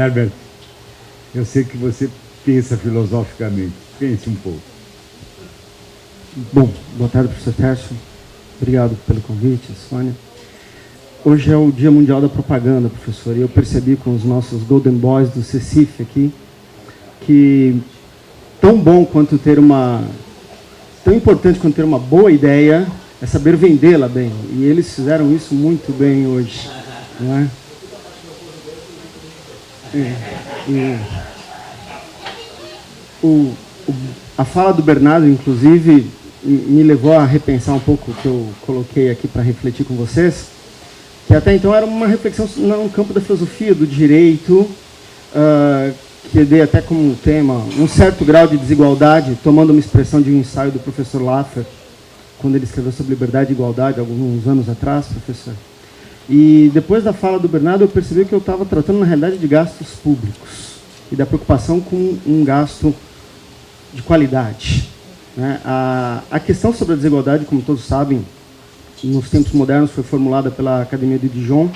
Herbert, eu sei que você pensa filosoficamente. Pense um pouco. Bom, boa tarde, professor Tércio. Obrigado pelo convite, Sônia. Hoje é o Dia Mundial da Propaganda, professor, e eu percebi com os nossos Golden Boys do CECIF aqui que tão bom quanto ter uma... tão importante quanto ter uma boa ideia é saber vendê-la bem. E eles fizeram isso muito bem hoje, não é? A fala do Bernardo, inclusive, me levou a repensar um pouco o que eu coloquei aqui para refletir com vocês, que até então era uma reflexão no campo da filosofia, do direito, que eu dei até como tema um certo grau de desigualdade, tomando uma expressão de um ensaio do professor Laffer, quando ele escreveu sobre liberdade e igualdade, alguns anos atrás, professor. E depois da fala do Bernardo, eu percebi que eu estava tratando, na realidade, de gastos públicos e da preocupação com um gasto de qualidade. Né? A questão sobre a desigualdade, como todos sabem, nos tempos modernos foi formulada pela Academia de Dijon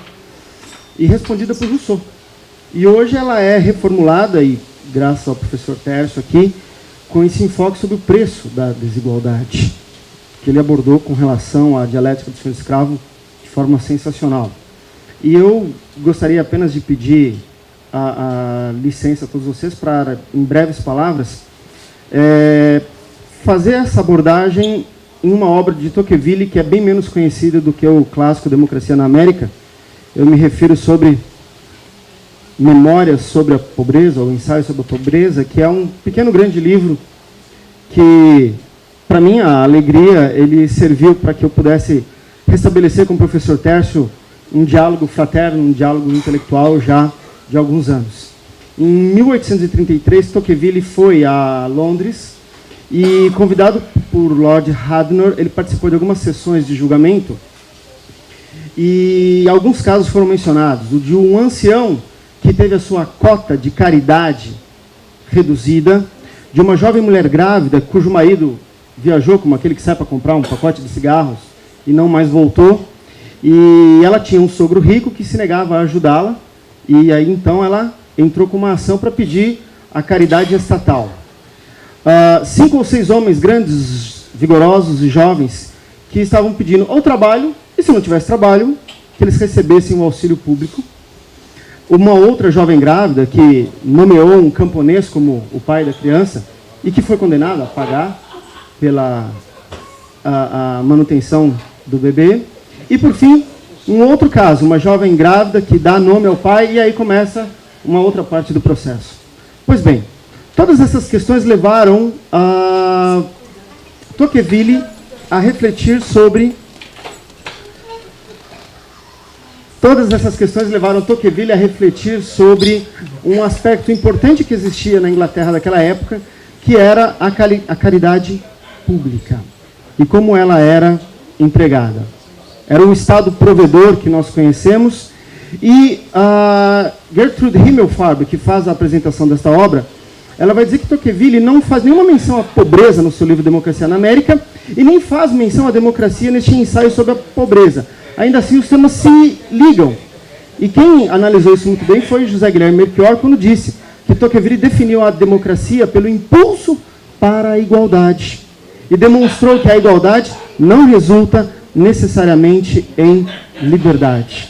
e respondida por Rousseau. E hoje ela é reformulada, e graças ao professor Tércio aqui, com esse enfoque sobre o preço da desigualdade, que ele abordou com relação à dialética do senhor escravo de forma sensacional. E eu gostaria apenas de pedir a licença a todos vocês para, em breves palavras, fazer essa abordagem em uma obra de Tocqueville que é bem menos conhecida do que o clássico Democracia na América. Eu me refiro sobre Memórias sobre a Pobreza, ou Ensaio sobre a Pobreza, que é um pequeno grande livro que, para mim, a alegria, ele serviu para que eu pudesse restabelecer com o professor Tércio um diálogo fraterno, um diálogo intelectual já de alguns anos. Em 1833, Tocqueville foi a Londres e, convidado por Lord Radnor, ele participou de algumas sessões de julgamento e alguns casos foram mencionados. O de um ancião que teve a sua cota de caridade reduzida, de uma jovem mulher grávida cujo marido viajou como aquele que sai para comprar um pacote de cigarros e não mais voltou, e ela tinha um sogro rico que se negava a ajudá-la, e aí então ela entrou com uma ação para pedir a caridade estatal. 5 ou 6 homens grandes, vigorosos e jovens que estavam pedindo ou trabalho, e se não tivesse trabalho, que eles recebessem um auxílio público. Uma outra jovem grávida que nomeou um camponês como o pai da criança e que foi condenada a pagar pela a manutenção do bebê. E, por fim, um outro caso, uma jovem grávida que dá nome ao pai, e aí começa uma outra parte do processo. Pois bem, todas essas questões levaram a Tocqueville a refletir sobre... Todas essas questões levaram Tocqueville a refletir sobre um aspecto importante que existia na Inglaterra daquela época, que era a caridade pública e como ela era empregada. Era um Estado provedor que nós conhecemos, e a Gertrude Himmelfarb, que faz a apresentação desta obra, ela vai dizer que Tocqueville não faz nenhuma menção à pobreza no seu livro Democracia na América e nem faz menção à democracia neste ensaio sobre a pobreza. Ainda assim, os temas se ligam. E quem analisou isso muito bem foi José Guilherme Melchior, quando disse que Tocqueville definiu a democracia pelo impulso para a igualdade e demonstrou que a igualdade não resulta necessariamente em liberdade.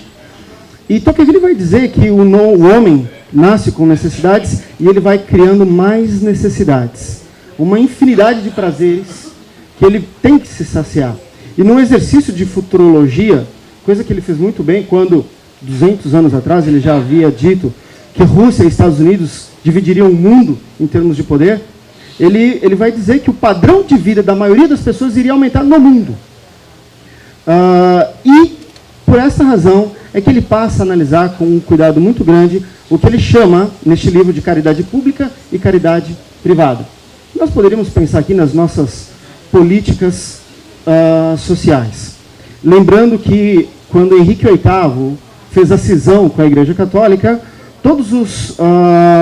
E Tocqueville vai dizer que o homem nasce com necessidades e ele vai criando mais necessidades. Uma infinidade de prazeres que ele tem que se saciar. E num exercício de futurologia, coisa que ele fez muito bem quando, 200 anos atrás, ele já havia dito que Rússia e Estados Unidos dividiriam o mundo em termos de poder, ele vai dizer que o padrão de vida da maioria das pessoas iria aumentar no mundo. E, por essa razão, é que ele passa a analisar com um cuidado muito grande o que ele chama, neste livro, de caridade pública e caridade privada. Nós poderíamos pensar aqui nas nossas políticas sociais. Lembrando que, quando Henrique VIII fez a cisão com a Igreja Católica, todos os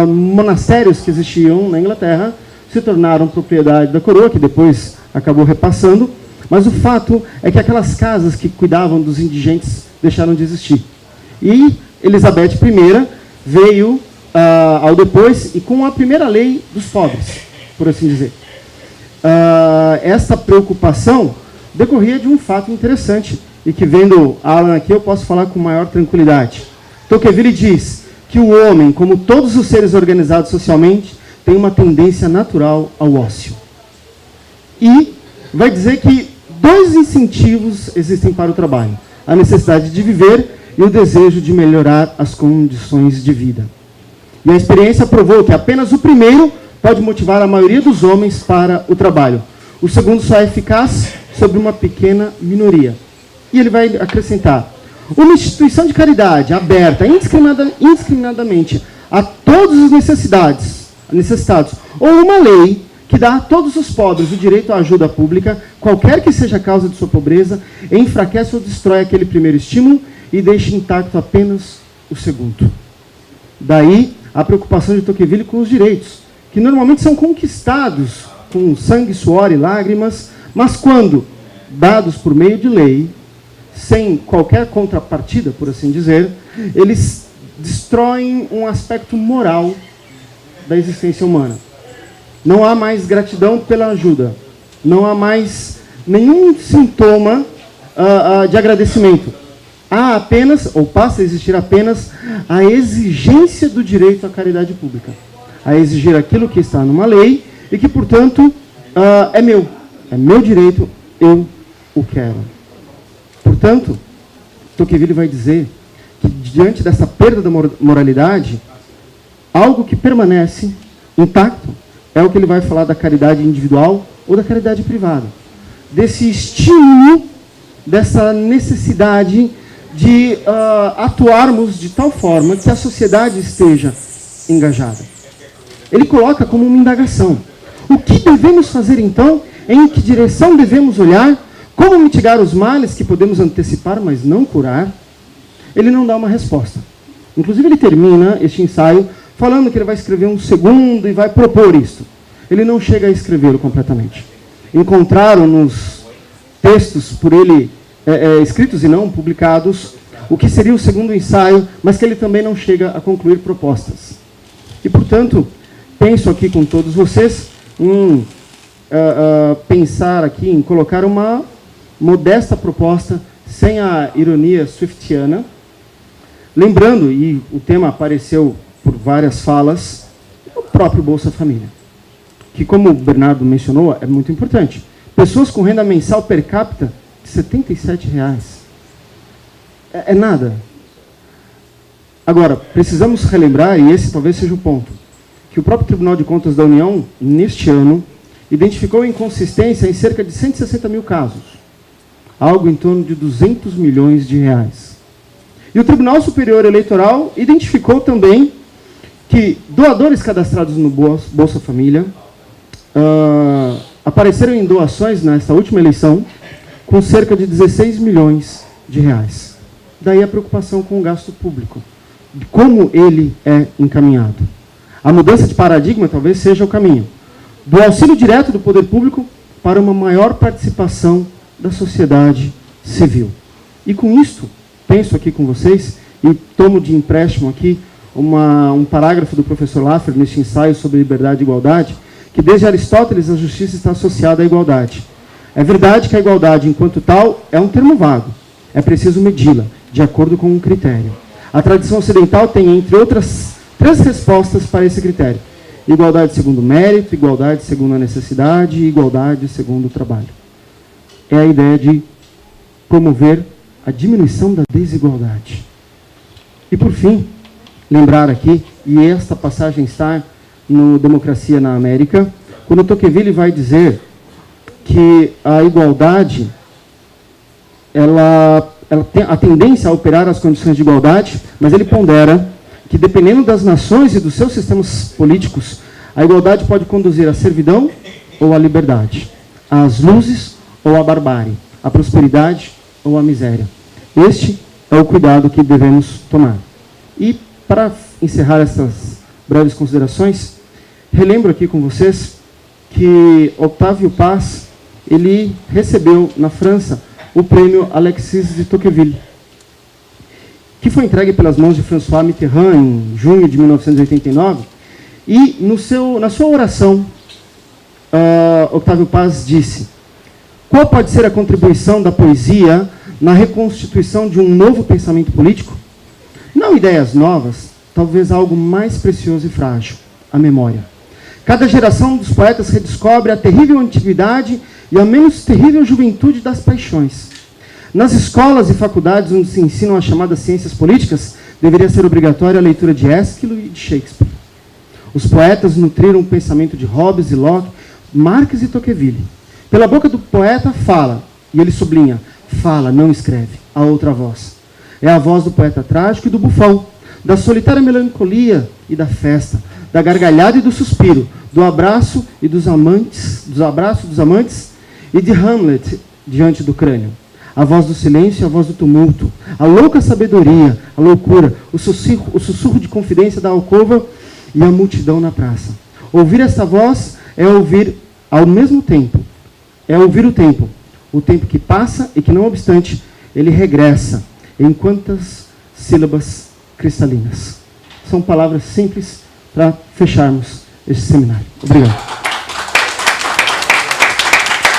monastérios que existiam na Inglaterra se tornaram propriedade da coroa, que depois acabou repassando, mas o fato é que aquelas casas que cuidavam dos indigentes deixaram de existir. E Elizabeth I veio ao depois e com a primeira lei dos pobres, por assim dizer. Essa preocupação decorria de um fato interessante e que, vendo Alan aqui, eu posso falar com maior tranquilidade. Tocqueville diz que o homem, como todos os seres organizados socialmente, tem uma tendência natural ao ócio. E vai dizer que 2 incentivos existem para o trabalho: a necessidade de viver e o desejo de melhorar as condições de vida. E a experiência provou que apenas o primeiro pode motivar a maioria dos homens para o trabalho. O segundo só é eficaz sobre uma pequena minoria. E ele vai acrescentar: uma instituição de caridade aberta indiscriminadamente a todos os necessitados, ou uma lei que dá a todos os pobres o direito à ajuda pública, qualquer que seja a causa de sua pobreza, enfraquece ou destrói aquele primeiro estímulo e deixa intacto apenas o segundo. Daí a preocupação de Tocqueville com os direitos, que normalmente são conquistados com sangue, suor e lágrimas, mas quando dados por meio de lei, sem qualquer contrapartida, por assim dizer, eles destroem um aspecto moral da existência humana. Não há mais gratidão pela ajuda. Não há mais nenhum sintoma de agradecimento. Há apenas, ou passa a existir apenas, a exigência do direito à caridade pública. A exigir aquilo que está numa lei e que, portanto, é meu direito, eu o quero. Portanto, Tocqueville vai dizer que, diante dessa perda da moralidade, algo que permanece intacto é o que ele vai falar da caridade individual ou da caridade privada. Desse estímulo, dessa necessidade de atuarmos de tal forma que a sociedade esteja engajada. Ele coloca como uma indagação: o que devemos fazer então? Em que direção devemos olhar? Como mitigar os males que podemos antecipar, mas não curar? Ele não dá uma resposta. Inclusive, ele termina este ensaio falando que ele vai escrever um segundo e vai propor isto. Ele não chega a escrevê-lo completamente. Encontraram nos textos por ele escritos e não publicados o que seria o segundo ensaio, mas que ele também não chega a concluir propostas. E, portanto, penso aqui com todos vocês em pensar aqui em colocar uma modesta proposta, sem a ironia swiftiana, lembrando, e o tema apareceu por várias falas, o próprio Bolsa Família, que, como o Bernardo mencionou, é muito importante. Pessoas com renda mensal per capita de R$ 77,00. É nada. Agora, precisamos relembrar, e esse talvez seja o ponto, que o próprio Tribunal de Contas da União, neste ano, identificou inconsistência em cerca de 160 mil casos, algo em torno de 200 milhões de reais. E o Tribunal Superior Eleitoral identificou também que doadores cadastrados no Bolsa Família apareceram em doações nesta última eleição com cerca de 16 milhões de reais. Daí a preocupação com o gasto público, de como ele é encaminhado. A mudança de paradigma talvez seja o caminho do auxílio direto do poder público para uma maior participação da sociedade civil. E com isto, penso aqui com vocês, e tomo de empréstimo aqui um parágrafo do professor Laffer neste ensaio sobre liberdade e igualdade, que desde Aristóteles a justiça está associada à igualdade. É verdade que a igualdade, enquanto tal, é um termo vago. É preciso medi-la, de acordo com um critério. A tradição ocidental tem, entre outras, 3 respostas para esse critério: igualdade segundo o mérito, igualdade segundo a necessidade e igualdade segundo o trabalho. É a ideia de promover a diminuição da desigualdade. E, por fim, lembrar aqui, e esta passagem está no Democracia na América, quando Tocqueville vai dizer que a igualdade, ela tem a tendência a operar as condições de igualdade, mas ele pondera que, dependendo das nações e dos seus sistemas políticos, a igualdade pode conduzir à servidão ou à liberdade, às luzes ou à barbárie, à prosperidade ou à miséria. Este é o cuidado que devemos tomar. E, para encerrar essas breves considerações, relembro aqui com vocês que Octávio Paz, ele recebeu, na França, o prêmio Alexis de Tocqueville. que foi entregue pelas mãos de François Mitterrand em junho de 1989, e na sua oração, Octávio Paz disse: qual pode ser a contribuição da poesia na reconstituição de um novo pensamento político? Não ideias novas, talvez algo mais precioso e frágil, a memória. Cada geração dos poetas redescobre a terrível antiguidade e a menos terrível juventude das paixões. Nas escolas e faculdades onde se ensinam as chamadas ciências políticas, deveria ser obrigatória a leitura de Ésquilo e de Shakespeare. Os poetas nutriram o pensamento de Hobbes e Locke, Marx e Tocqueville. Pela boca do poeta fala, e ele sublinha, fala, não escreve, a outra voz. É a voz do poeta trágico e do bufão, da solitária melancolia e da festa, da gargalhada e do suspiro, do abraço e dos amantes e de Hamlet diante do crânio. A voz do silêncio e a voz do tumulto, a louca sabedoria, a loucura, o sussurro de confidência da alcova e a multidão na praça. Ouvir esta voz é ouvir ao mesmo tempo, é ouvir o tempo que passa e que, não obstante, ele regressa em quantas sílabas cristalinas. São palavras simples para fecharmos este seminário. Obrigado.